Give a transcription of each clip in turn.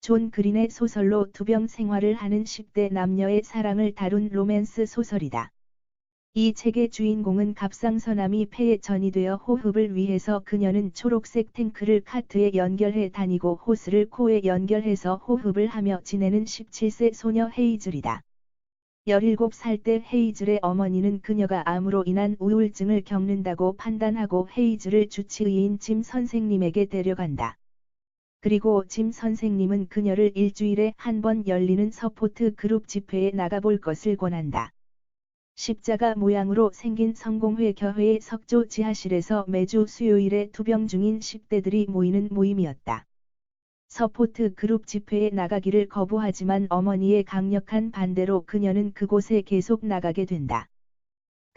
존 그린의 소설로 두병 생활을 하는 10대 남녀의 사랑을 다룬 로맨스 소설이다. 이 책의 주인공은 갑상선암이 폐에 전이되어 호흡을 위해서 그녀는 초록색 탱크를 카트에 연결해 다니고 호스를 코에 연결해서 호흡을 하며 지내는 17세 소녀 헤이즐이다. 17살 때 헤이즐의 어머니는 그녀가 암으로 인한 우울증을 겪는다고 판단하고 헤이즐을 주치의인 짐 선생님에게 데려간다. 그리고 짐 선생님은 그녀를 일주일에 한 번 열리는 서포트 그룹 집회에 나가볼 것을 권한다. 십자가 모양으로 생긴 성공회 교회의 석조 지하실에서 매주 수요일에 투병 중인 10대들이 모이는 모임이었다. 서포트 그룹 집회에 나가기를 거부하지만 어머니의 강력한 반대로 그녀는 그곳에 계속 나가게 된다.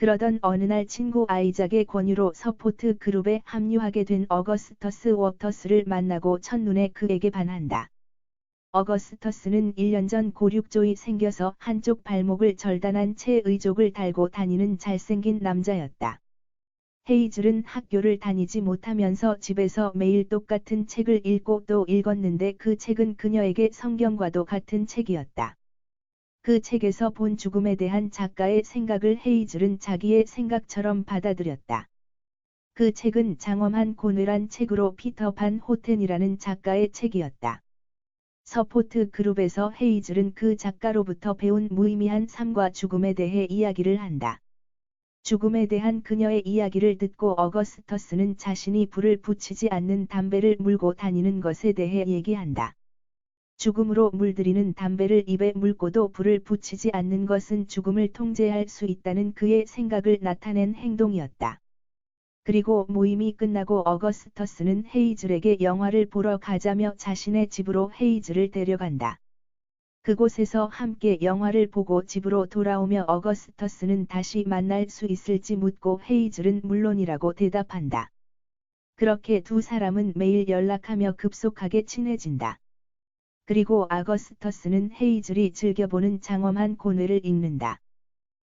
그러던 어느 날 친구 아이작의 권유로 서포트 그룹에 합류하게 된 어거스터스 워터스를 만나고 첫눈에 그에게 반한다. 어거스터스는 1년 전 골육조이 생겨서 한쪽 발목을 절단한 채 의족을 달고 다니는 잘생긴 남자였다. 헤이즐은 학교를 다니지 못하면서 집에서 매일 똑같은 책을 읽고 또 읽었는데 그 책은 그녀에게 성경과도 같은 책이었다. 그 책에서 본 죽음에 대한 작가의 생각을 헤이즐은 자기의 생각처럼 받아들였다. 그 책은 장엄한 고뇌란 책으로 피터 판 호텐이라는 작가의 책이었다. 서포트 그룹에서 헤이즐은 그 작가로부터 배운 무의미한 삶과 죽음에 대해 이야기를 한다. 죽음에 대한 그녀의 이야기를 듣고 어거스터스는 자신이 불을 붙이지 않는 담배를 물고 다니는 것에 대해 얘기한다. 죽음으로 물들이는 담배를 입에 물고도 불을 붙이지 않는 것은 죽음을 통제할 수 있다는 그의 생각을 나타낸 행동이었다. 그리고 모임이 끝나고 어거스터스는 헤이즐에게 영화를 보러 가자며 자신의 집으로 헤이즐을 데려간다. 그곳에서 함께 영화를 보고 집으로 돌아오며 어거스터스는 다시 만날 수 있을지 묻고 헤이즐은 물론이라고 대답한다. 그렇게 두 사람은 매일 연락하며 급속하게 친해진다. 그리고 어거스터스는 헤이즐이 즐겨보는 장엄한 고뇌를 읽는다.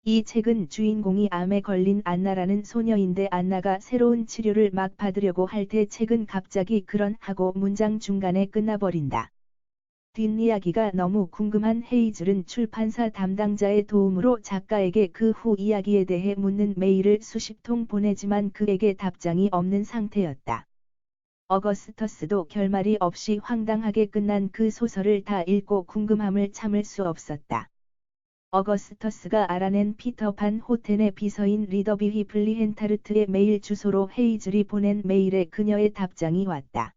이 책은 주인공이 암에 걸린 안나라는 소녀인데 안나가 새로운 치료를 막 받으려고 할 때 책은 갑자기 그런 하고 문장 중간에 끝나버린다. 뒷이야기가 너무 궁금한 헤이즐은 출판사 담당자의 도움으로 작가에게 그 후 이야기에 대해 묻는 메일을 수십 통 보내지만 그에게 답장이 없는 상태였다. 어거스터스도 결말이 없이 황당하게 끝난 그 소설을 다 읽고 궁금함을 참을 수 없었다. 어거스터스가 알아낸 피터 판 호텐의 비서인 리더비 플리헨타르트의 메일 주소로 헤이즐이 보낸 메일에 그녀의 답장이 왔다.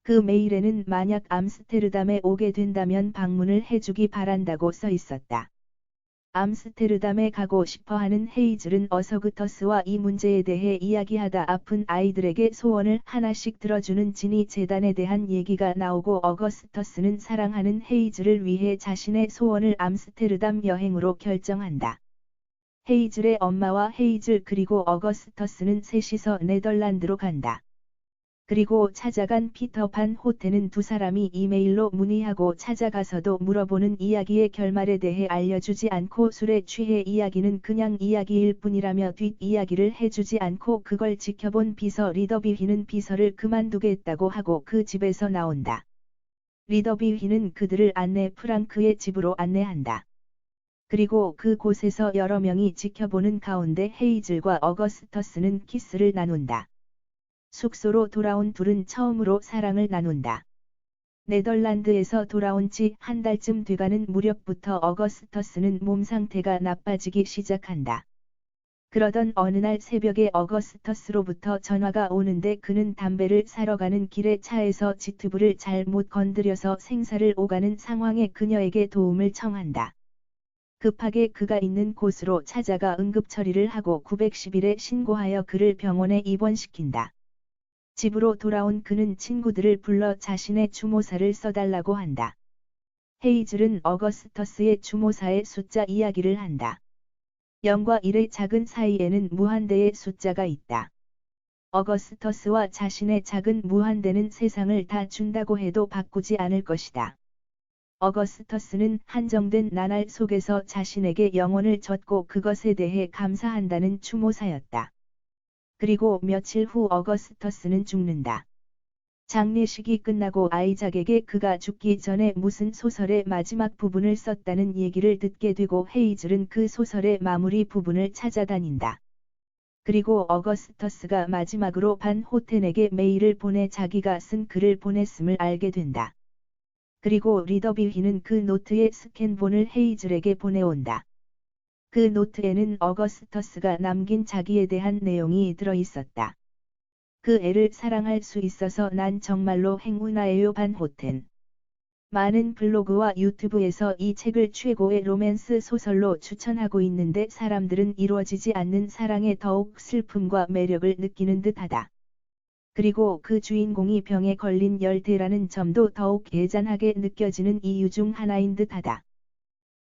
그 메일에는 만약 암스테르담에 오게 된다면 방문을 해주기 바란다고 써 있었다. 암스테르담에 가고 싶어하는 헤이즐은 어서그터스와 이 문제에 대해 이야기하다 아픈 아이들에게 소원을 하나씩 들어주는 지니 재단에 대한 얘기가 나오고 어거스터스는 사랑하는 헤이즐을 위해 자신의 소원을 암스테르담 여행으로 결정한다. 헤이즐의 엄마와 헤이즐 그리고 어거스터스는 셋이서 네덜란드로 간다. 그리고 찾아간 피터 판 호텐은 두 사람이 이메일로 문의하고 찾아가서도 물어보는 이야기의 결말에 대해 알려주지 않고 술에 취해 이야기는 그냥 이야기일 뿐이라며 뒷이야기를 해주지 않고 그걸 지켜본 비서 리더비히는 비서를 그만두겠다고 하고 그 집에서 나온다. 리더비히는 그들을 안네 프랑크의 집으로 안내한다. 그리고 그곳에서 여러 명이 지켜보는 가운데 헤이즐과 어거스터스는 키스를 나눈다. 숙소로 돌아온 둘은 처음으로 사랑을 나눈다. 네덜란드에서 돌아온 지 한 달쯤 돼가는 무렵부터 어거스터스는 몸 상태가 나빠지기 시작한다. 그러던 어느 날 새벽에 어거스터스로부터 전화가 오는데 그는 담배를 사러 가는 길에 차에서 지튜브를 잘못 건드려서 생사를 오가는 상황에 그녀에게 도움을 청한다. 급하게 그가 있는 곳으로 찾아가 응급처리를 하고 911에 신고하여 그를 병원에 입원시킨다. 집으로 돌아온 그는 친구들을 불러 자신의 추모사를 써달라고 한다. 헤이즐은 어거스터스의 추모사의 숫자 이야기를 한다. 0과 1의 작은 사이에는 무한대의 숫자가 있다. 어거스터스와 자신의 작은 무한대는 세상을 다 준다고 해도 바꾸지 않을 것이다. 어거스터스는 한정된 나날 속에서 자신에게 영혼을 줬고 그것에 대해 감사한다는 추모사였다. 그리고 며칠 후 어거스터스는 죽는다. 장례식이 끝나고 아이작에게 그가 죽기 전에 무슨 소설의 마지막 부분을 썼다는 얘기를 듣게 되고 헤이즐은 그 소설의 마무리 부분을 찾아다닌다. 그리고 어거스터스가 마지막으로 반 호텐에게 메일을 보내 자기가 쓴 글을 보냈음을 알게 된다. 그리고 리더빌히는 그 노트의 스캔본을 헤이즐에게 보내온다. 그 노트에는 어거스터스가 남긴 자기에 대한 내용이 들어있었다. 그 애를 사랑할 수 있어서 난 정말로 행운아예요 반 호텐. 많은 블로그와 유튜브에서 이 책을 최고의 로맨스 소설로 추천하고 있는데 사람들은 이루어지지 않는 사랑에 더욱 슬픔과 매력을 느끼는 듯하다. 그리고 그 주인공이 병에 걸린 열대라는 점도 더욱 애잔하게 느껴지는 이유 중 하나인 듯하다.